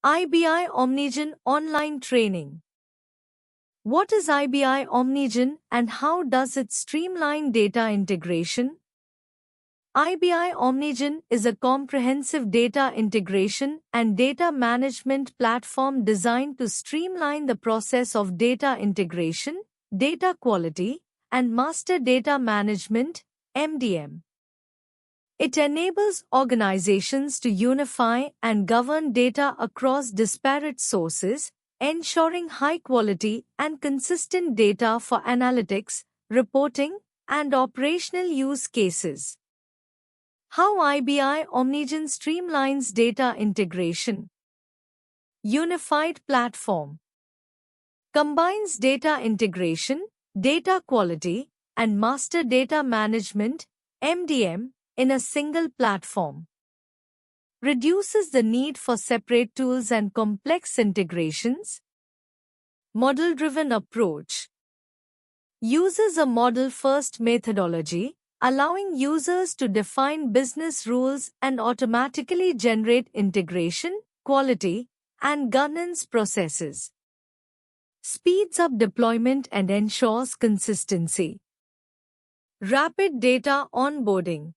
IBI Omnigen Online Training. What is IBI Omnigen and how does it streamline data integration? IBI Omnigen is a comprehensive data integration and data management platform designed to streamline the process of data integration, data quality, and master data management, MDM. It enables organizations to unify and govern data across disparate sources, ensuring high quality and consistent data for analytics, reporting, and operational use cases. How IBI Omnigen streamlines data integration. Unified platform combines data integration, data quality, and master data management, MDM, in a single platform. Reduces the need for separate tools and complex integrations. Model-driven approach uses a model-first methodology, allowing users to define business rules and automatically generate integration, quality, and governance processes. Speeds up deployment and ensures consistency. Rapid data onboarding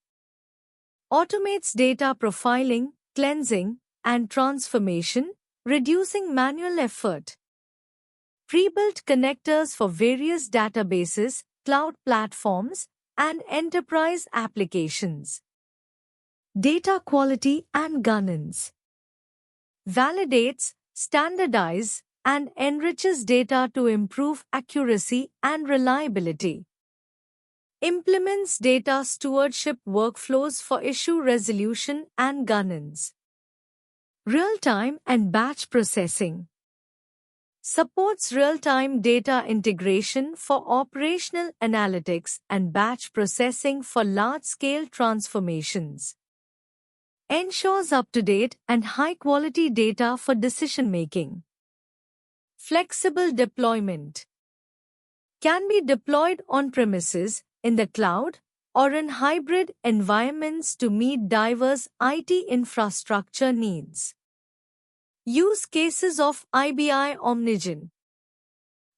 automates data profiling, cleansing, and transformation, reducing manual effort. Pre-built connectors for various databases, cloud platforms, and enterprise applications. Data quality and governance validates, standardizes, and enriches data to improve accuracy and reliability. Implements data stewardship workflows for issue resolution and governance. Real-time and batch processing. Supports real-time data integration for operational analytics and batch processing for large-scale transformations. Ensures up-to-date and high-quality data for decision-making. Flexible deployment. Can be deployed on-premises, in the cloud, or in hybrid environments to meet diverse IT infrastructure needs. Use cases of IBI Omnigen.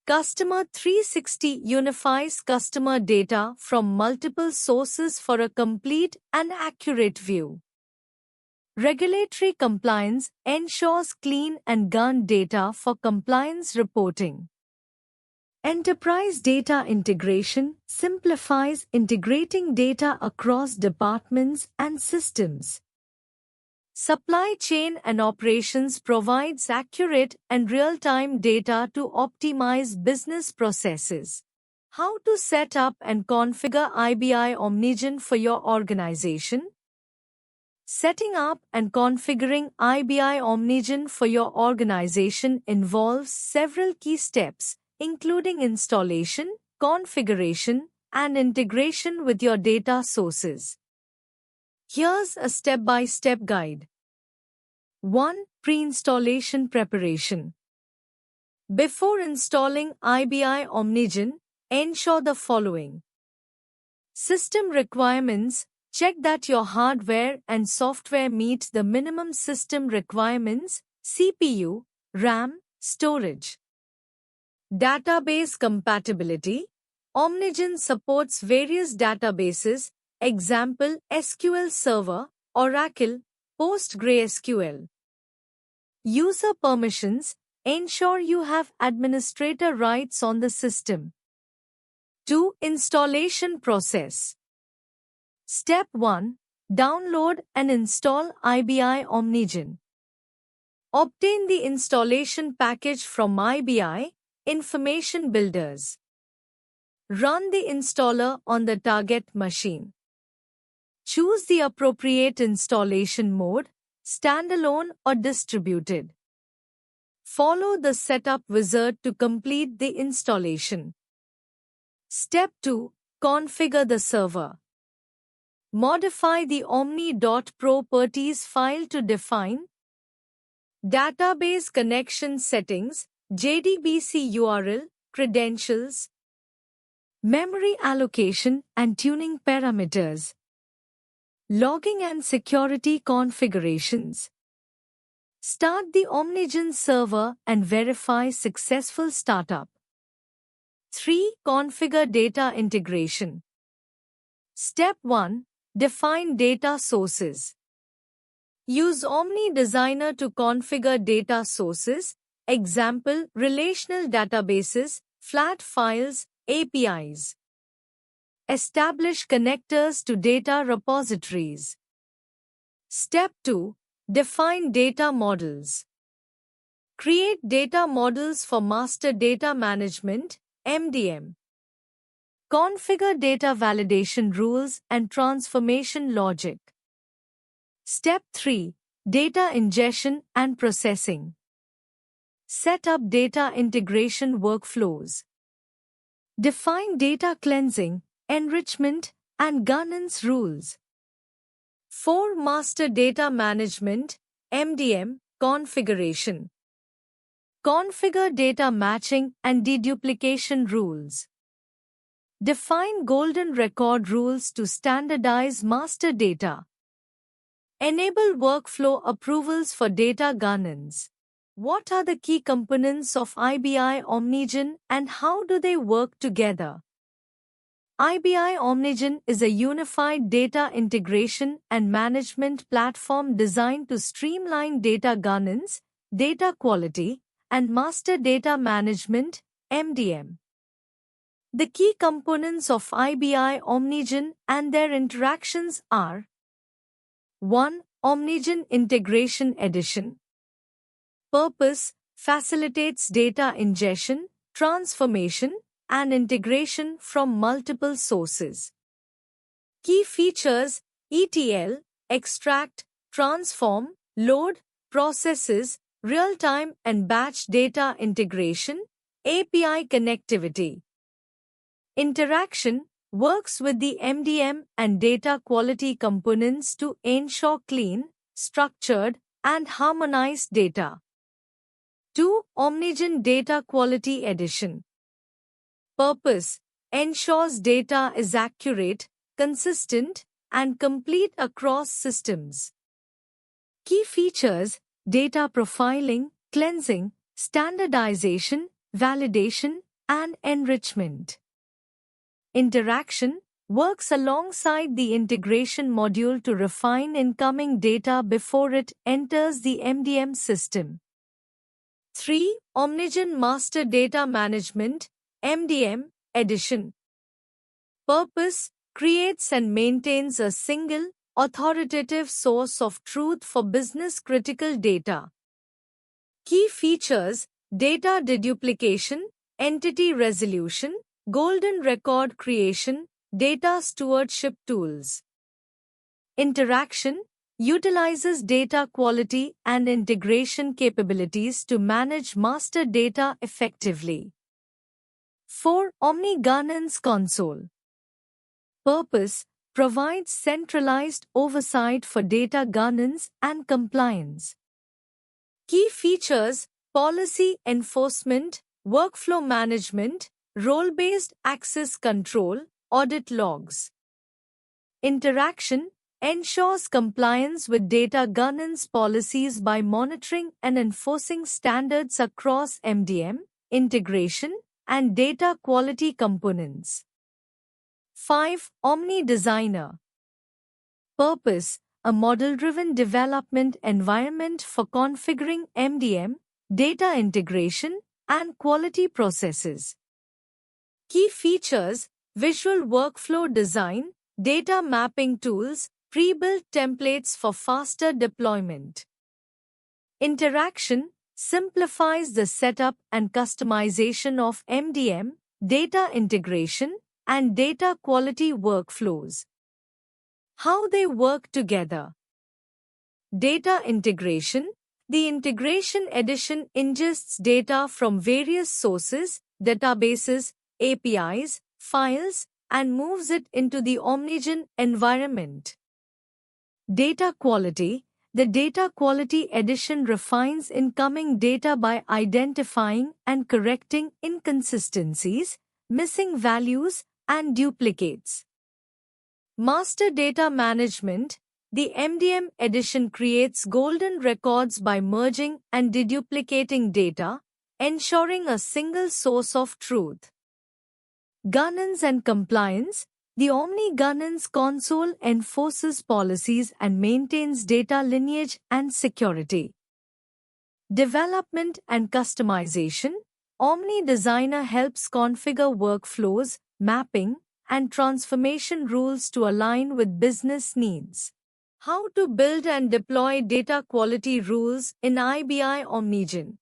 Customer 360 unifies customer data from multiple sources for a complete and accurate view. Regulatory compliance ensures clean and governed data for compliance reporting. Enterprise data integration simplifies integrating data across departments and systems. Supply chain and operations provides accurate and real-time data to optimize business processes. How to set up and configure IBI Omnigen for your organization? Setting up and configuring IBI Omnigen for your organization involves several key steps, including installation, configuration, and integration with your data sources. Here's a step-by-step guide. 1. Pre-installation preparation. Before installing IBI Omnigen, ensure the following. System requirements. Check that your hardware and software meet the minimum system requirements, CPU, RAM, storage. Database compatibility. Omnigen supports various databases, example SQL Server, Oracle, PostgreSQL. User permissions. Ensure you have administrator rights on the system. 2. Installation process. Step 1. Download and install IBI Omnigen. Obtain the installation package from IBI Information Builders. Run the installer on the target machine. Choose the appropriate installation mode, standalone or distributed. Follow the setup wizard to complete the installation. Step 2. Configure the server. Modify the omni.properties file to define database connection settings, JDBC URL, credentials, memory allocation and tuning parameters, logging and security configurations. Start the Omnigen server and verify successful startup. 3. Configure data integration. Step 1. Define data sources. Use Omni Designer to configure data sources, example, relational databases, flat files, APIs. Establish connectors to data repositories. Step 2. Define data models. Create data models for master data management, MDM. Configure data validation rules and transformation logic. Step 3. Data ingestion and processing. Set up data integration workflows. Define data cleansing, enrichment, and governance rules. 4. Master data management, MDM, configuration. Configure data matching and deduplication rules. Define golden record rules to standardize master data. Enable workflow approvals for data governance. What are the key components of IBI Omnigen and how do they work together? IBI Omnigen is a unified data integration and management platform designed to streamline data governance, data quality, and master data management, MDM. The key components of IBI Omnigen and their interactions are: 1. Omnigen Integration Edition. Purpose: facilitates data ingestion, transformation, and integration from multiple sources. Key features: ETL, extract, transform, load, processes, real-time and batch data integration, API connectivity. Interaction: works with the MDM and data quality components to ensure clean, structured, and harmonized data. 2. Omnigen Data Quality Edition. Purpose: ensures data is accurate, consistent, and complete across systems. Key features: data profiling, cleansing, standardization, validation, and enrichment. Interaction: works alongside the integration module to refine incoming data before it enters the MDM system. 3. Omnigen Master Data Management, MDM, Edition. Purpose: creates and maintains a single, authoritative source of truth for business-critical data. Key features: data deduplication, entity resolution, golden record creation, data stewardship tools. Interaction: utilizes data quality and integration capabilities to manage master data effectively. 4. Omni Governance Console. Purpose: provides centralized oversight for data governance and compliance. Key features: policy enforcement, workflow management, role-based access control, audit logs. Interaction: ensures compliance with data governance policies by monitoring and enforcing standards across MDM, integration, and data quality components. 5. Omni Designer. Purpose: a model-driven development environment for configuring MDM, data integration, and quality processes. Key features: visual workflow design, data mapping tools, pre-built templates for faster deployment. Interaction: simplifies the setup and customization of MDM, data integration, and data quality workflows. How they work together. Data integration. The Integration Edition ingests data from various sources, databases, APIs, files, and moves it into the Omnigen environment. Data quality. The Data Quality Edition refines incoming data by identifying and correcting inconsistencies, missing values, and duplicates. Master Data Management. The MDM edition creates golden records by merging and deduplicating data, ensuring a single source of truth. Governance and compliance. The Omni Governance console enforces policies and maintains data lineage and security. Development and customization. Omni Designer helps configure workflows, mapping, and transformation rules to align with business needs. How to build and deploy data quality rules in IBI Omnigen.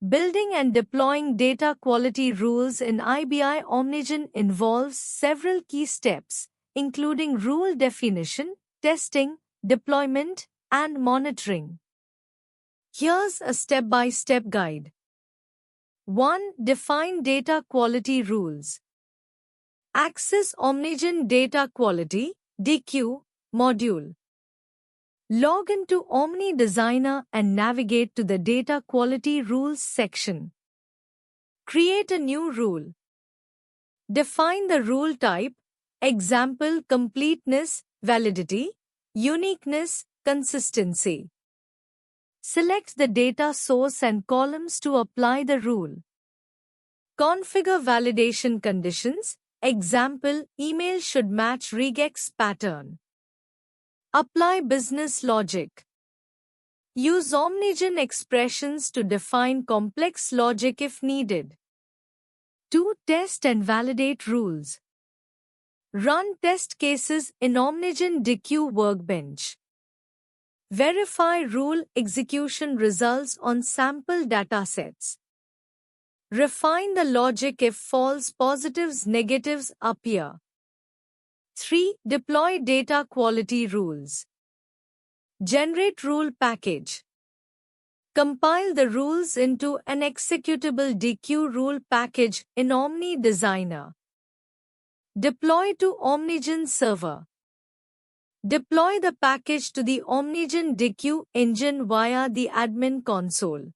Building and deploying data quality rules in IBI Omnigen involves several key steps, including rule definition, testing, deployment, and monitoring. Here's a step-by-step guide. 1. Define data quality rules. Access Omnigen Data Quality (DQ) module. Log into Omni Designer and navigate to the Data Quality Rules section. Create a new rule. Define the rule type, example completeness, validity, uniqueness, consistency. Select the data source and columns to apply the rule. Configure validation conditions, example email should match regex pattern. Apply business logic. Use Omnigen expressions to define complex logic if needed. 2. Test and validate rules. Run test cases in Omnigen DQ Workbench. Verify rule execution results on sample datasets. Refine the logic if false positives negatives appear. 3. Deploy data quality rules. Generate rule package. Compile the rules into an executable DQ rule package in Omni Designer. Deploy to Omnigen server. Deploy the package to the Omnigen DQ engine via the admin console.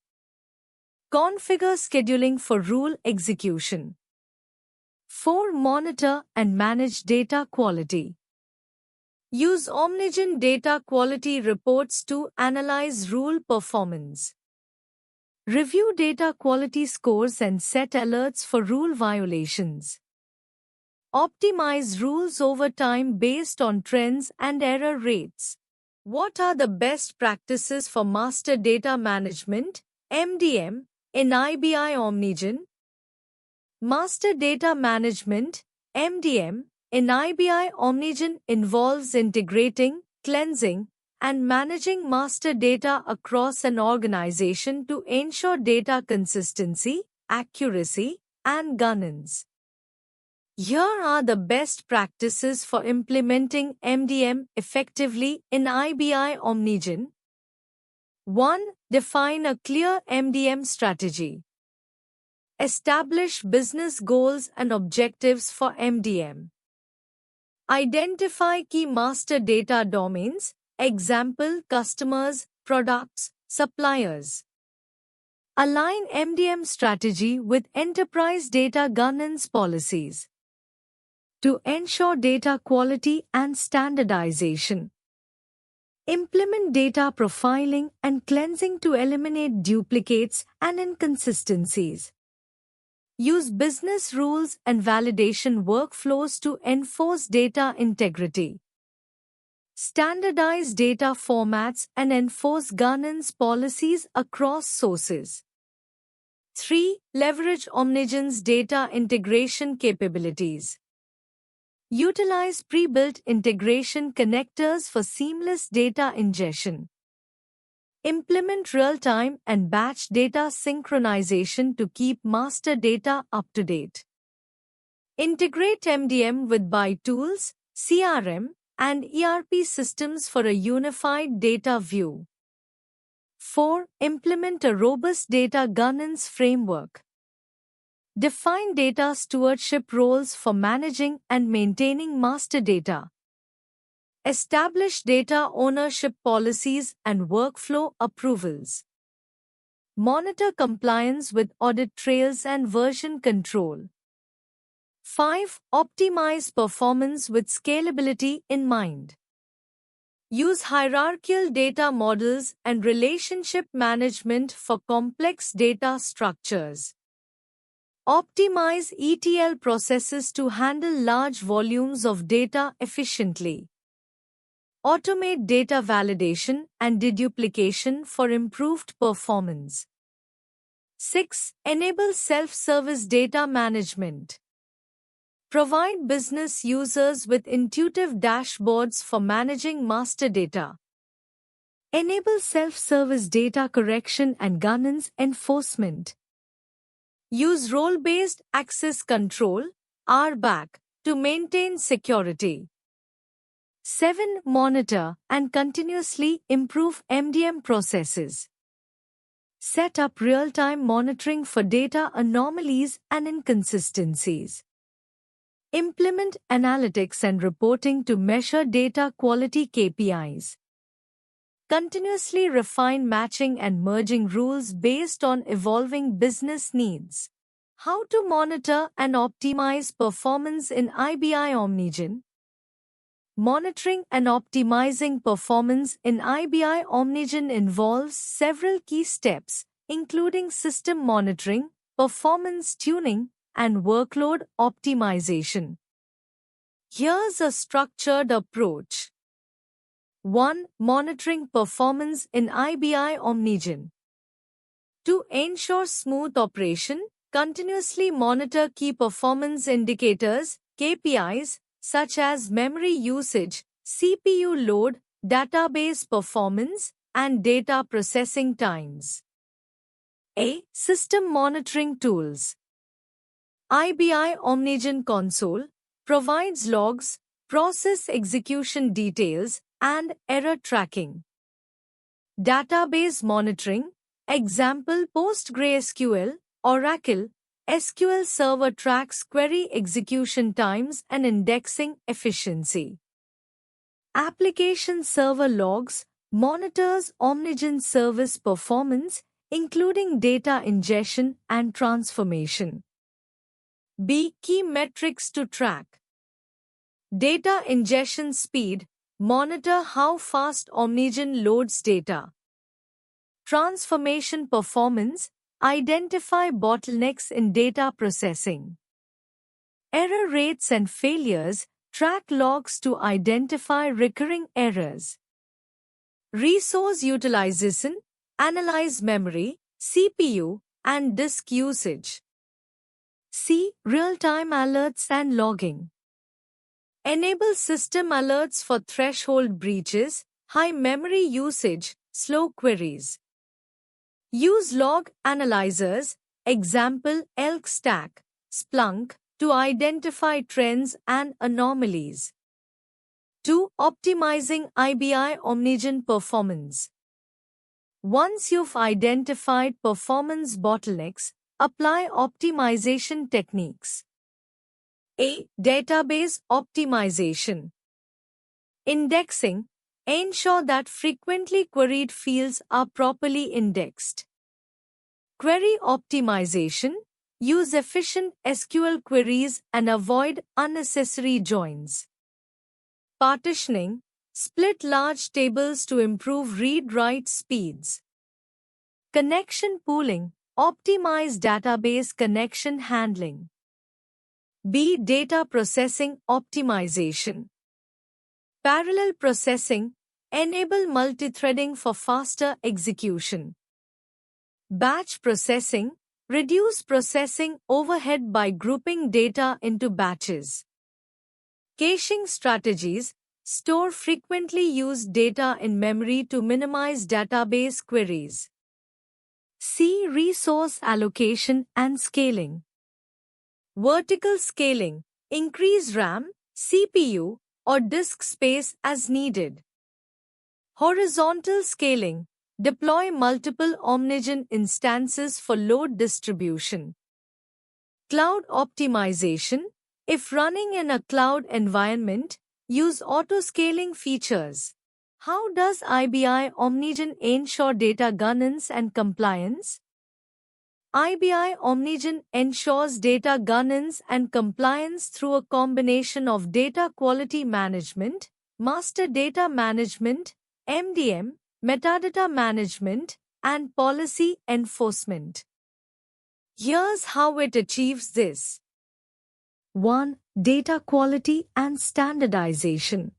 Configure scheduling for rule execution. 4. Monitor and manage data quality. Use Omnigen data quality reports to analyze rule performance. Review data quality scores and set alerts for rule violations. Optimize rules over time based on trends and error rates. What are the best practices for master data management, MDM, in IBI Omnigen? Master data management, MDM, in IBI Omnigen involves integrating, cleansing, and managing master data across an organization to ensure data consistency, accuracy, and governance. Here are the best practices for implementing MDM effectively in IBI Omnigen. 1. Define a clear MDM strategy. Establish business goals and objectives for MDM. Identify key master data domains, example customers, products, suppliers. Align MDM strategy with enterprise data governance policies. To ensure data quality and standardization. Implement data profiling and cleansing to eliminate duplicates and inconsistencies. Use business rules and validation workflows to enforce data integrity. Standardize data formats and enforce governance policies across sources. 3. Leverage Omnigen's data integration capabilities. Utilize pre-built integration connectors for seamless data ingestion. Implement real-time and batch data synchronization to keep master data up to date. Integrate MDM with BI tools, CRM, and ERP systems for a unified data view. 4. Implement a robust data governance framework. Define data stewardship roles for managing and maintaining master data. Establish data ownership policies and workflow approvals. Monitor compliance with audit trails and version control. 5. Optimize performance with scalability in mind. Use hierarchical data models and relationship management for complex data structures. Optimize ETL processes to handle large volumes of data efficiently. Automate data validation and deduplication for improved performance. 6. Enable self-service data management. Provide business users with intuitive dashboards for managing master data. Enable self-service data correction and governance enforcement. Use role-based access control (RBAC) to maintain security. 7. Monitor and continuously improve MDM processes. Set up real-time monitoring for data anomalies and inconsistencies. Implement analytics and reporting to measure data quality KPIs. Continuously refine matching and merging rules based on evolving business needs. How to monitor and optimize performance in IBI Omnigen? Monitoring and optimizing performance in IBI Omnigen involves several key steps, including system monitoring, performance tuning, and workload optimization. Here's a structured approach. 1. Monitoring performance in IBI Omnigen. To ensure smooth operation, continuously monitor key performance indicators, KPIs, such as memory usage, CPU load, database performance, and data processing times. A. System monitoring tools. IBI Omnigen Console provides logs, process execution details, and error tracking. Database monitoring, example PostgreSQL, Oracle, SQL Server tracks query execution times and indexing efficiency. Application server logs monitors Omnigen service performance, including data ingestion and transformation. B. Key metrics to track. Data ingestion speed. Monitor how fast Omnigen loads data. Transformation performance. Identify bottlenecks in data processing. Error rates and failures. Track logs to identify recurring errors. Resource utilization. Analyze memory, CPU, and disk usage. C. Real-time alerts and logging. Enable system alerts for threshold breaches, high memory usage, slow queries. Use log analyzers, example ELK Stack, Splunk, to identify trends and anomalies. 2. Optimizing IBI Omnigen performance. Once you've identified performance bottlenecks, apply optimization techniques. A. Database optimization. Indexing. Ensure that frequently queried fields are properly indexed. Query optimization. Use efficient SQL queries and avoid unnecessary joins. Partitioning. Split large tables to improve read-write speeds. Connection pooling. Optimize database connection handling. B. Data processing optimization. Parallel processing. Enable multithreading for faster execution. Batch processing. Reduce processing overhead by grouping data into batches. Caching strategies. Store frequently used data in memory to minimize database queries. C. Resource allocation and scaling. Vertical scaling. Increase RAM, CPU, or disk space as needed. Horizontal scaling. Deploy multiple Omnigen instances for load distribution. Cloud optimization. If running in a cloud environment, use auto-scaling features. How does IBI Omnigen ensure data governance and compliance? IBI Omnigen ensures data governance and compliance through a combination of data quality management, Master Data Management, MDM, Metadata Management, and Policy Enforcement. Here's how it achieves this. 1. Data quality and standardization.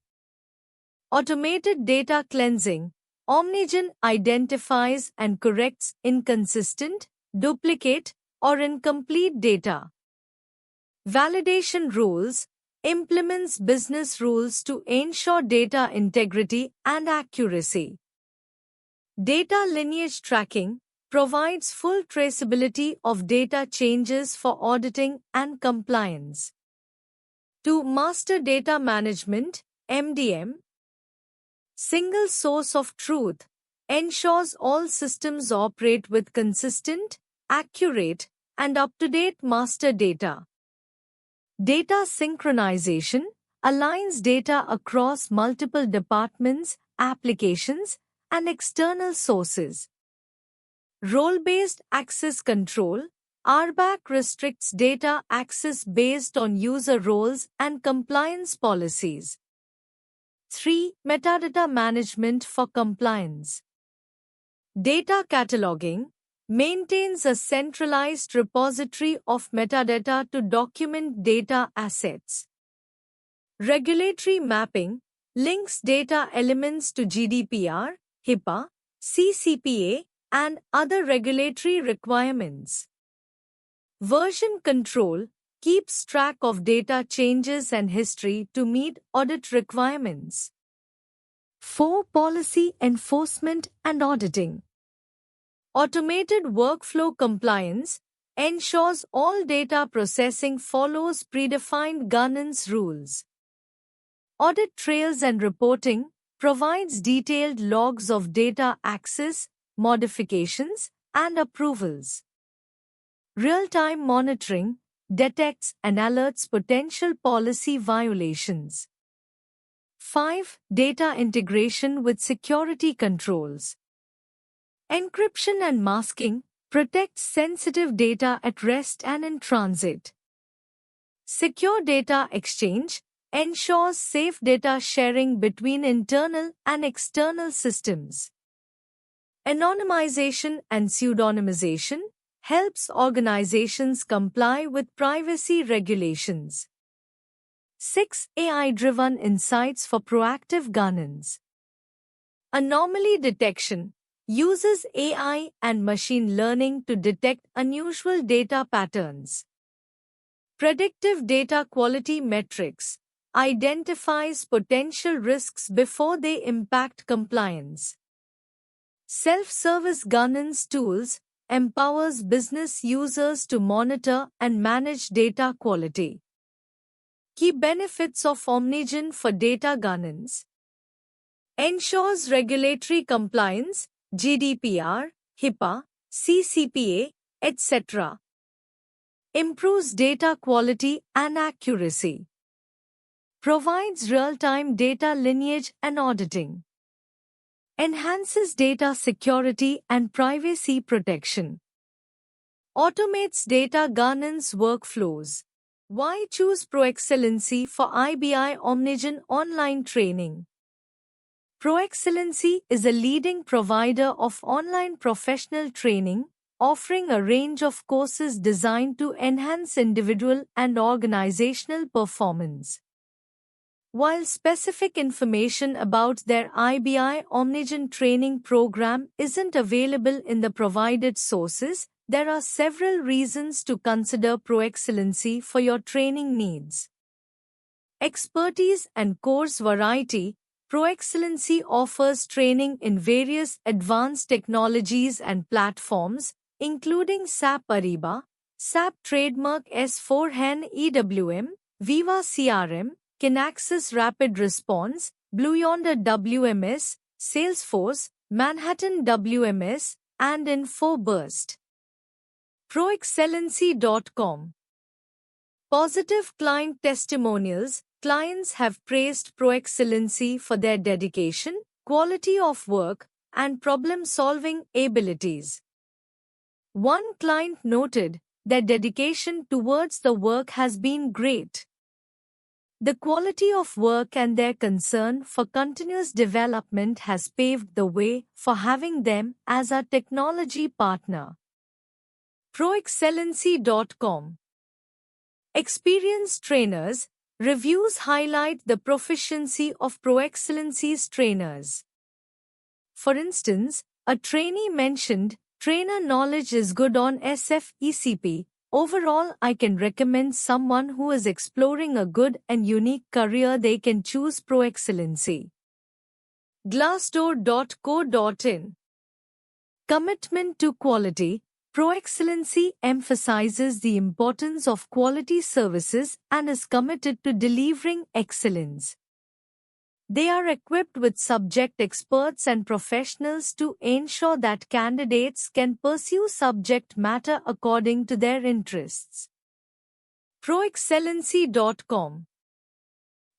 Automated data cleansing. Omnigen identifies and corrects inconsistent, duplicate, or incomplete data. Validation rules. Implements business rules to ensure data integrity and accuracy. Data lineage tracking provides full traceability of data changes for auditing and compliance. 2. Master Data Management, MDM. Single source of truth ensures all systems operate with consistent, accurate, and up-to-date master data. Data synchronization aligns data across multiple departments, applications, and external sources. Role-based access control, RBAC restricts data access based on user roles and compliance policies. 3. Metadata management for compliance. Data cataloging maintains a centralized repository of metadata to document data assets. Regulatory mapping links data elements to GDPR, HIPAA, CCPA, and other regulatory requirements. Version control keeps track of data changes and history to meet audit requirements. 4. Policy enforcement and auditing. Automated workflow compliance ensures all data processing follows predefined governance rules. Audit trails and reporting provides detailed logs of data access, modifications, and approvals. Real-time monitoring detects and alerts potential policy violations. 5. Data integration with security controls. Encryption and masking protects sensitive data at rest and in transit. Secure data exchange ensures safe data sharing between internal and external systems. Anonymization and pseudonymization helps organizations comply with privacy regulations. 6. AI-driven insights for proactive governance. Anomaly detection uses AI and machine learning to detect unusual data patterns. Predictive data quality metrics identifies potential risks before they impact compliance. Self-service governance tools empowers business users to monitor and manage data quality. Key benefits of Omnigen for data governance. Ensures regulatory compliance, GDPR, HIPAA, CCPA, etc. Improves data quality and accuracy. Provides real-time data lineage and auditing. Enhances data security and privacy protection. Automates data governance workflows. Why choose ProExcellency for IBI Omnigen online training? ProExcellency is a leading provider of online professional training, offering a range of courses designed to enhance individual and organizational performance. While specific information about their IBI Omnigen training program isn't available in the provided sources, there are several reasons to consider ProExcellency for your training needs. Expertise and course variety. ProExcellency offers training in various advanced technologies and platforms, including SAP Ariba, SAP Trademark S/4HANA EWM, Viva CRM, Kinaxis Rapid Response, Blue Yonder WMS, Salesforce, Manhattan WMS, and InfoBurst. ProExcellency.com. Positive client testimonials. Clients have praised ProExcellency for their dedication, quality of work, and problem-solving abilities. One client noted, "Their dedication towards the work has been great. The quality of work and their concern for continuous development has paved the way for having them as our technology partner. ProExcellency.com. Experienced trainers. Reviews highlight the proficiency of ProExcellency's trainers. For instance, a trainee mentioned, "Trainer knowledge is good on SFECP. Overall, I can recommend someone who is exploring a good and unique career they can choose ProExcellency." Glassdoor.co.in. Commitment to quality. ProExcellency emphasizes the importance of quality services and is committed to delivering excellence. They are equipped with subject experts and professionals to ensure that candidates can pursue subject matter according to their interests. ProExcellency.com.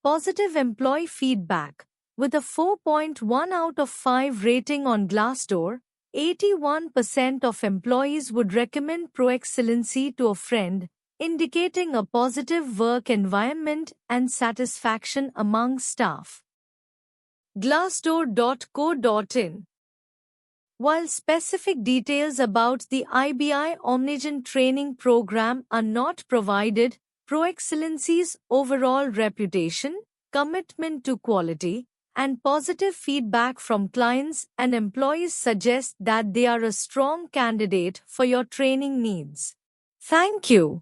Positive employee feedback. With a 4.1 out of 5 rating on Glassdoor, 81% of employees would recommend ProExcellency to a friend, indicating a positive work environment and satisfaction among staff. Glassdoor.co.in. While specific details about the IBI Omnigen training program are not provided, ProExcellency's overall reputation, commitment to quality, and positive feedback from clients and employees suggest that they are a strong candidate for your training needs. Thank you.